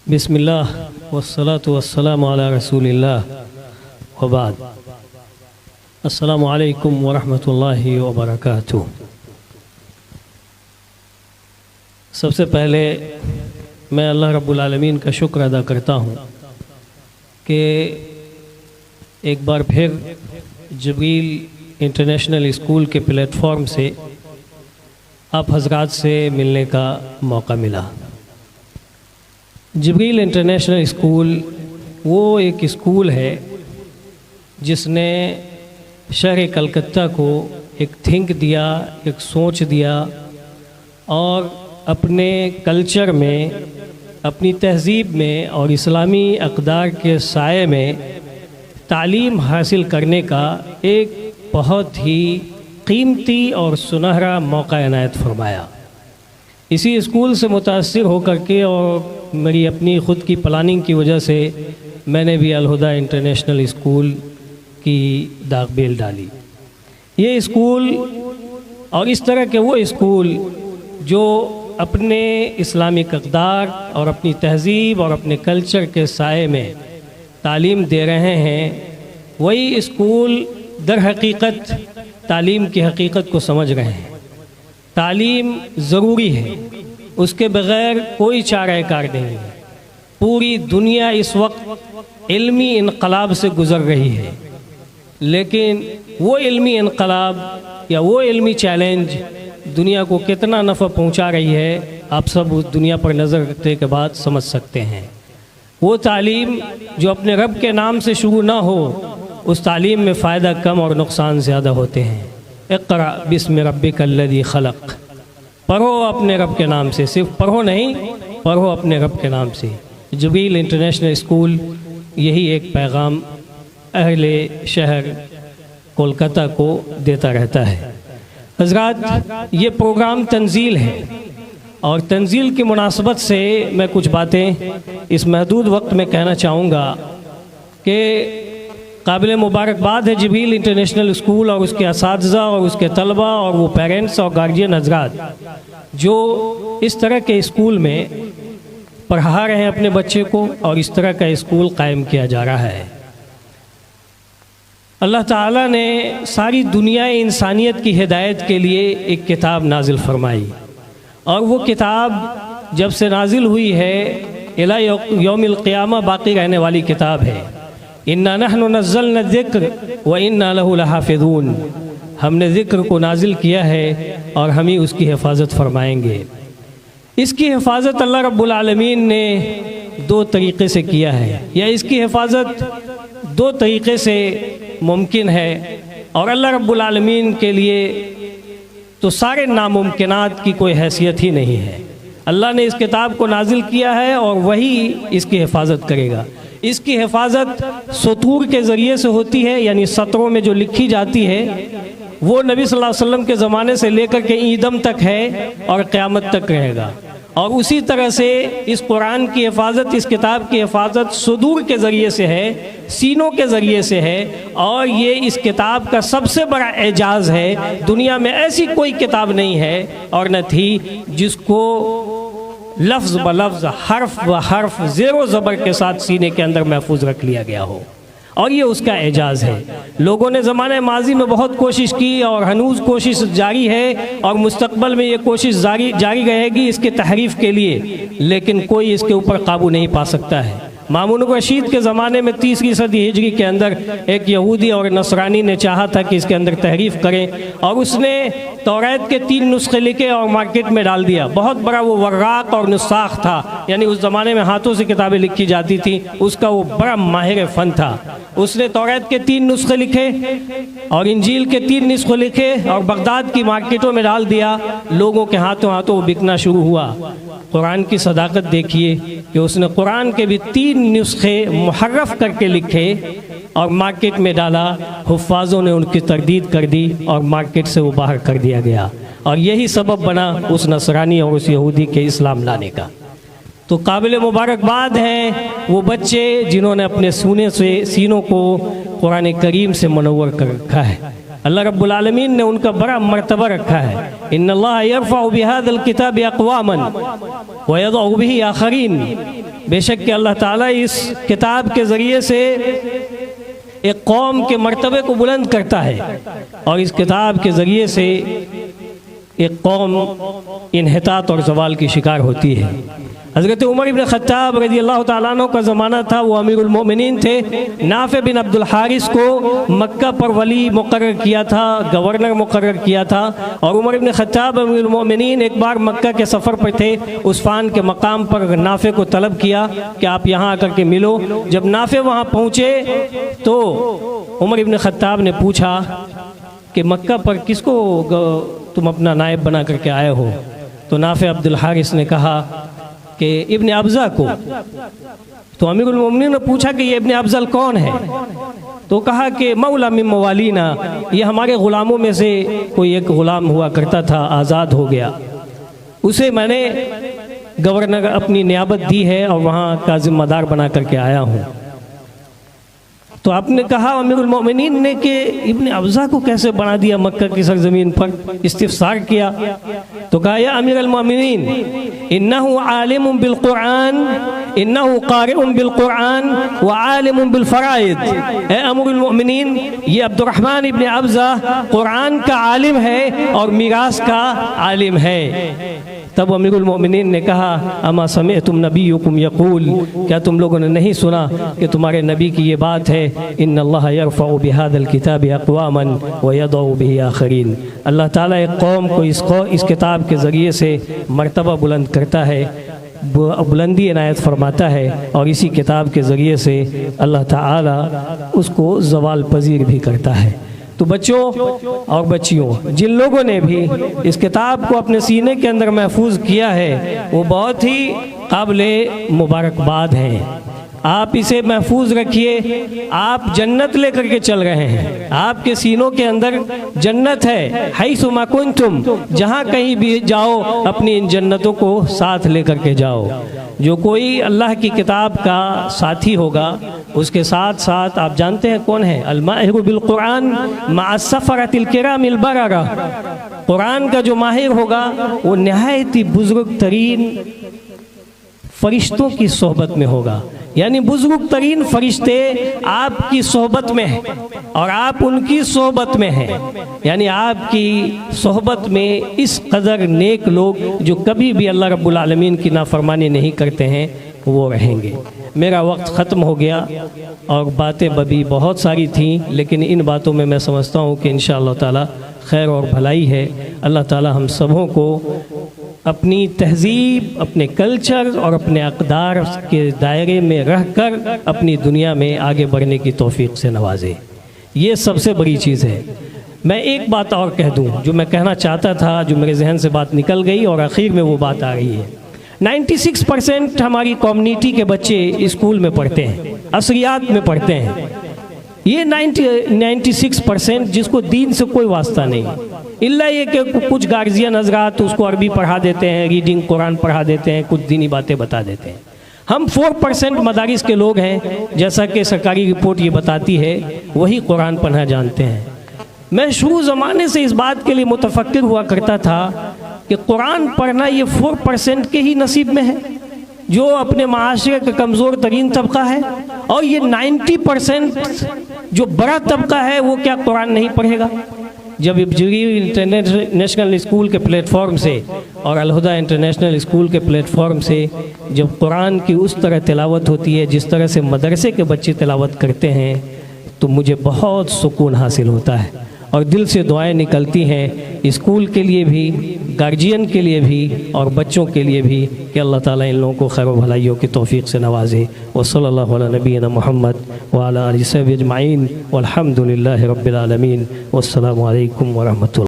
بسم اللہ والصلاة والسلام علی رسول اللہ وبعد۔ السلام علیکم ورحمۃ اللہ وبرکاتہ۔ سب سے پہلے میں اللہ رب العالمین کا شکر ادا کرتا ہوں کہ ایک بار پھر جبریل انٹرنیشنل اسکول کے پلیٹ فارم سے آپ حضرات سے ملنے کا موقع ملا۔ جبریل انٹرنیشنل اسکول وہ ایک اسکول ہے جس نے شہر کلکتہ کو ایک تھنک دیا، ایک سوچ دیا اور اپنے کلچر میں، اپنی تہذیب میں اور اسلامی اقدار کے سائے میں تعلیم حاصل کرنے کا ایک بہت ہی قیمتی اور سنہرا موقع عنایت فرمایا۔ اسی اسکول سے متاثر ہو کر کے اور میری اپنی خود کی پلاننگ کی وجہ سے میں نے بھی الہدیٰ انٹرنیشنل اسکول کی داغ بیل ڈالی۔ یہ اسکول اور اس طرح کے وہ اسکول جو اپنے اسلامک اقدار اور اپنی تہذیب اور اپنے کلچر کے سائے میں تعلیم دے رہے ہیں، وہی اسکول در حقیقت تعلیم کی حقیقت کو سمجھ رہے ہیں۔ تعلیم ضروری ہے، اس کے بغیر کوئی چارہ کار نہیں ہے۔ پوری دنیا اس وقت علمی انقلاب سے گزر رہی ہے، لیکن وہ علمی انقلاب یا وہ علمی چیلنج دنیا کو کتنا نفع پہنچا رہی ہے، آپ سب اس دنیا پر نظر رکھنے کے بعد سمجھ سکتے ہیں۔ وہ تعلیم جو اپنے رب کے نام سے شروع نہ ہو، اس تعلیم میں فائدہ کم اور نقصان زیادہ ہوتے ہیں۔ اقرأ بسم ربک الذی خلق، پڑھو اپنے رب کے نام سے، صرف پڑھو نہیں، پڑھو اپنے رب کے نام سے۔ جبریل انٹرنیشنل اسکول یہی ایک پیغام اہل شہر کولکتہ کو دیتا رہتا ہے۔ حضرات، یہ پروگرام تنزیل ہے اور تنزیل کی مناسبت سے میں کچھ باتیں اس محدود وقت میں کہنا چاہوں گا کہ قابل مبارکباد ہے جبریل انٹرنیشنل اسکول اور اس کے اساتذہ اور اس کے طلبہ اور وہ پیرنٹس اور گارجین حضرات جو اس طرح کے اسکول میں پڑھا رہے ہیں اپنے بچے کو، اور اس طرح کا اسکول قائم کیا جا رہا ہے۔ اللہ تعالیٰ نے ساری دنیا انسانیت کی ہدایت کے لیے ایک کتاب نازل فرمائی، اور وہ کتاب جب سے نازل ہوئی ہے الی یوم القیامہ باقی رہنے والی کتاب ہے۔ اِنَّا نَحْنُ نَزَّلْنَا الذِّكْرَ وَإِنَّا لَهُ لَحَافِظُونَ، ہم نے ذکر کو نازل کیا ہے اور ہم ہی اس کی حفاظت فرمائیں گے۔ اس کی حفاظت اللہ رب العالمین نے دو طریقے سے کیا ہے، یا اس کی حفاظت دو طریقے سے ممکن ہے، اور اللہ رب العالمین کے لیے تو سارے ناممکنات کی کوئی حیثیت ہی نہیں ہے۔ اللہ نے اس کتاب کو نازل کیا ہے اور وہی اس کی حفاظت کرے گا۔ اس کی حفاظت سطور کے ذریعے سے ہوتی ہے، یعنی سطروں میں جو لکھی جاتی ہے وہ نبی صلی اللہ علیہ وسلم کے زمانے سے لے کر کے ایدم تک ہے اور قیامت تک رہے گا۔ اور اسی طرح سے اس قرآن کی حفاظت، اس کتاب کی حفاظت صدور کے ذریعے سے ہے، سینوں کے ذریعے سے ہے، اور یہ اس کتاب کا سب سے بڑا اعجاز ہے۔ دنیا میں ایسی کوئی کتاب نہیں ہے اور نہ تھی جس کو لفظ بلفظ، حرف بحرف، زیر و زبر کے ساتھ سینے کے اندر محفوظ رکھ لیا گیا ہو، اور یہ اس کا اعجاز ہے۔ لوگوں نے زمانہ ماضی میں بہت کوشش کی اور ہنوز کوشش جاری ہے، اور مستقبل میں یہ کوشش جاری رہے گی اس کے تحریف کے لیے، لیکن کوئی اس کے اوپر قابو نہیں پا سکتا ہے۔ مامون الرشید کے زمانے میں 30ویں صدی ہجری کے اندر ایک یہودی اور نصرانی نے چاہا تھا کہ اس کے اندر تحریف کریں، اور اس نے توریت کے 3 نسخے لکھے اور مارکیٹ میں ڈال دیا۔ بہت بڑا وہ وراق اور نساخ تھا، یعنی اس زمانے میں ہاتھوں سے کتابیں لکھی جاتی تھیں، اس کا وہ بڑا ماہر فن تھا۔ اس نے توریت کے 3 نسخے لکھے اور انجیل کے 3 نسخے لکھے اور بغداد کی مارکیٹوں میں ڈال دیا۔ لوگوں کے ہاتھوں وہ بکنا شروع ہوا۔ قرآن کی صداقت دیکھیے کہ اس نے قرآن کے بھی 3 نسخے محرف کر کے لکھے اور مارکیٹ میں ڈالا۔ حفاظوں نے ان کی تردید کر دی اور مارکیٹ سے وہ باہر کر دیا گیا، اور یہی سبب بنا اس نصرانی اور اس یہودی کے اسلام لانے کا۔ تو قابل مبارکباد ہیں وہ بچے جنہوں نے اپنے سینوں کو قرآن کریم سے منور کر رکھا ہے۔ اللہ رب العالمین نے ان کا بڑا مرتبہ رکھا ہے۔ ان اللہ یرفع بہذا الکتاب اقواما ویضع به آخرین، بے شک کہ اللہ تعالیٰ اس کتاب کے ذریعے سے ایک قوم کے مرتبے کو بلند کرتا ہے، اور اس کتاب کے ذریعے سے ایک قوم انحطاط اور زوال کی شکار ہوتی ہے۔ حضرت عمر بن خطاب رضی اللہ تعالیٰ عنہ کا زمانہ تھا، وہ امیر المومنین تھے۔ نافع بن عبد الحارث کو مکہ پر ولی مقرر کیا تھا، گورنر مقرر کیا تھا، اور عمر بن خطاب امیر المومنین ایک بار مکہ کے سفر پر تھے، عثفان کے مقام پر نافع کو طلب کیا کہ آپ یہاں آ کر کے ملو۔ جب نافع وہاں پہنچے تو عمر بن خطاب نے پوچھا کہ مکہ پر کس کو تم اپنا نائب بنا کر کے آئے ہو؟ تو نافع عبد الحارث نے کہا کہ ابن ابزہ کو۔ تو امیر المومنین نے پوچھا کہ یہ ابن ابزل کون ہے؟ تو کہا کہ مولا من موالینا، یہ ہمارے غلاموں میں سے کوئی ایک غلام ہوا کرتا تھا، آزاد ہو گیا، اسے میں نے گورنر اپنی نیابت دی ہے اور وہاں کا ذمہ دار بنا کر کے آیا ہوں۔ تو آپ نے کہا امیر المومنین نے کہ ابن ابزہ کو کیسے بنا دیا مکہ کی سرزمین پر؟ استفسار کیا تو کہا یا امیر المومنین انہو عالم بالقرآن، انہو قارئ بالقرآن وعالم بالفرائض۔ اے امیر المومنین، یہ عبد الرحمن ابن ابزہ قرآن کا عالم ہے اور میراث کا عالم ہے۔ تب امیر المومنین نے کہا اما سمعتم نبیکم یقول، کیا تم لوگوں نے نہیں سنا کہ تمہارے نبی کی یہ بات ہے ان اللہ یرفع بہذا الکتاب اقواما ویضع به آخرین، اللہ تعالیٰ ایک قوم کو اس کتاب کے ذریعے سے مرتبہ بلند کرتا ہے، بلندی عنایت فرماتا ہے، اور اسی کتاب کے ذریعے سے اللہ تعالیٰ اس کو زوال پذیر بھی کرتا ہے۔ تو بچوں اور بچیوں، جن لوگوں نے بھی اس کتاب کو اپنے سینے کے اندر محفوظ کیا ہے وہ بہت ہی قابل مبارکباد ہیں۔ آپ اسے محفوظ رکھیے، آپ جنت لے کر کے چل رہے ہیں، آپ کے سینوں کے اندر جنت ہے، حیث ما کنتم، جہاں کہیں بھی جاؤ اپنی ان جنتوں کو ساتھ لے کر کے جاؤ۔ جو کوئی اللہ کی کتاب کا ساتھی ہوگا اس کے ساتھ ساتھ آپ جانتے ہیں کون ہے؟ الماہر بالقرآن مع السفرۃ الکرام البررہ، قرآن کا جو ماہر ہوگا وہ نہایت ہی بزرگ ترین فرشتوں کی صحبت میں ہوگا، یعنی بزرگ ترین فرشتے آپ کی صحبت میں ہیں اور آپ ان کی صحبت میں ہیں، یعنی آپ کی صحبت میں اس قدر نیک لوگ جو کبھی بھی اللہ رب العالمین کی نافرمانی نہیں کرتے ہیں وہ رہیں گے۔ میرا وقت ختم ہو گیا اور باتیں بھی بہت ساری تھیں، لیکن ان باتوں میں میں سمجھتا ہوں کہ انشاءاللہ تعالی خیر اور بھلائی ہے۔ اللہ تعالی ہم سبوں کو اپنی تہذیب، اپنے کلچر اور اپنے اقدار کے دائرے میں رہ کر اپنی دنیا میں آگے بڑھنے کی توفیق سے نوازے، یہ سب سے بڑی چیز ہے۔ میں ایک بات اور کہہ دوں جو میں کہنا چاہتا تھا، جو میرے ذہن سے بات نکل گئی اور آخر میں وہ بات آ رہی ہے۔ 96% ہماری کمیونٹی کے بچے اسکول میں پڑھتے ہیں، عصریات میں پڑھتے ہیں۔ یہ 96% جس کو دین سے کوئی واسطہ نہیں، اللہ یہ کہ کچھ گارجین حضرات اس کو عربی پڑھا دیتے ہیں، ریڈنگ قرآن پڑھا دیتے ہیں، کچھ دینی باتیں بتا دیتے ہیں۔ ہم 4% مدارس کے لوگ ہیں، جیسا کہ سرکاری رپورٹ یہ بتاتی ہے، وہی قرآن پڑھنا جانتے ہیں۔ میں شروع زمانے سے اس بات کے لیے متفکر ہوا کرتا تھا کہ قرآن پڑھنا یہ 4% کے ہی نصیب میں ہے جو اپنے معاشرے کا کمزور ترین طبقہ ہے، اور یہ 90% جو بڑا طبقہ ہے وہ کیا قرآن نہیں پڑھے گا؟ جب جگیر انٹرنیشنل اسکول کے پلیٹ فارم سے اور الہدیٰ انٹرنیشنل اسکول کے پلیٹ فارم سے جب قرآن کی اس طرح تلاوت ہوتی ہے جس طرح سے مدرسے کے بچے تلاوت کرتے ہیں تو مجھے بہت سکون حاصل ہوتا ہے، اور دل سے دعائیں نکلتی ہیں اسکول کے لیے بھی، گارجین کے لیے بھی اور بچوں کے لیے بھی کہ اللہ تعالیٰ ان لوگوں کو خیر و بھلائیوں کی توفیق سے نوازے۔ وصلی اللہ علی نبینا محمد وعلی آلہ وصحبہ اجمعین والحمد للہ رب العالمین، والسلام علیکم ورحمۃ اللہ۔